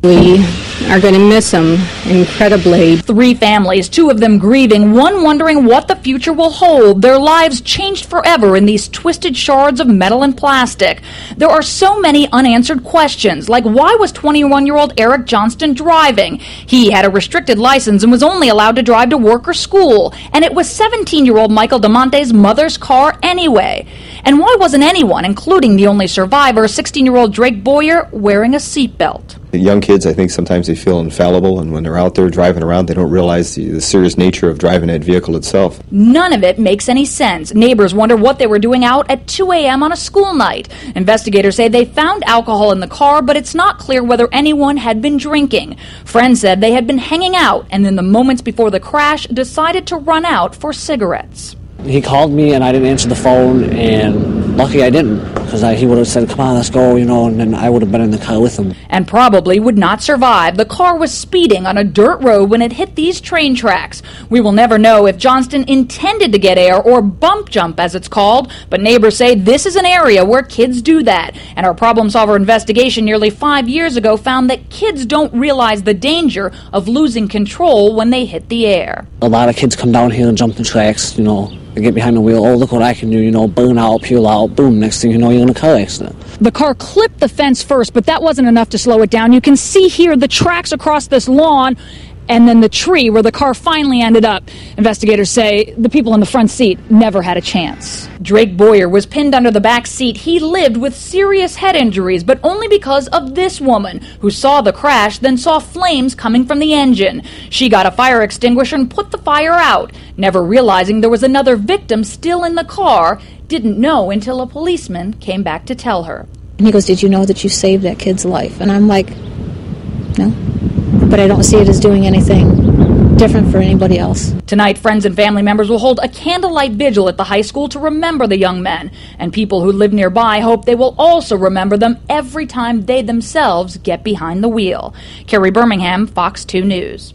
We are going to miss him incredibly. 3 families, 2 of them grieving, one wondering what the future will hold. Their lives changed forever in these twisted shards of metal and plastic. There are so many unanswered questions, like why was 21-year-old Eric Johnston driving? He had a restricted license and was only allowed to drive to work or school. And it was 17-year-old Michael DeMonte's mother's car anyway. And why wasn't anyone, including the only survivor, 16-year-old Drake Boyer, wearing a seatbelt? The young kids, I think sometimes they feel infallible, and when they're out there driving around, they don't realize the serious nature of driving that vehicle itself. None of it makes any sense. Neighbors wonder what they were doing out at 2 a.m. on a school night. Investigators say they found alcohol in the car, but it's not clear whether anyone had been drinking. Friends said they had been hanging out, and in the moments before the crash, decided to run out for cigarettes. He called me and I didn't answer the phone, and lucky I didn't, because he would have said, come on, let's go, and then I would have been in the car with him. And probably would not survive. The car was speeding on a dirt road when it hit these train tracks. We will never know if Johnston intended to get air, or bump jump as it's called, but neighbors say this is an area where kids do that. And our problem solver investigation nearly 5 years ago found that kids don't realize the danger of losing control when they hit the air. A lot of kids come down here and jump the tracks, They get behind the wheel, oh, look what I can do, burn out, peel out, boom, next thing you know, you're in a car accident. The car clipped the fence first, but that wasn't enough to slow it down. You can see here the tracks across this lawn, and then the tree where the car finally ended up. Investigators say the people in the front seat never had a chance. Drake Boyer was pinned under the back seat. He lived with serious head injuries, but only because of this woman who saw the crash, then saw flames coming from the engine. She got a fire extinguisher and put the fire out, never realizing there was another victim still in the car. Didn't know until a policeman came back to tell her. And he goes, did you know that you saved that kid's life? And I'm like, no. But I don't see it as doing anything different for anybody else. Tonight, friends and family members will hold a candlelight vigil at the high school to remember the young men. And people who live nearby hope they will also remember them every time they themselves get behind the wheel. Carrie Birmingham, Fox 2 News.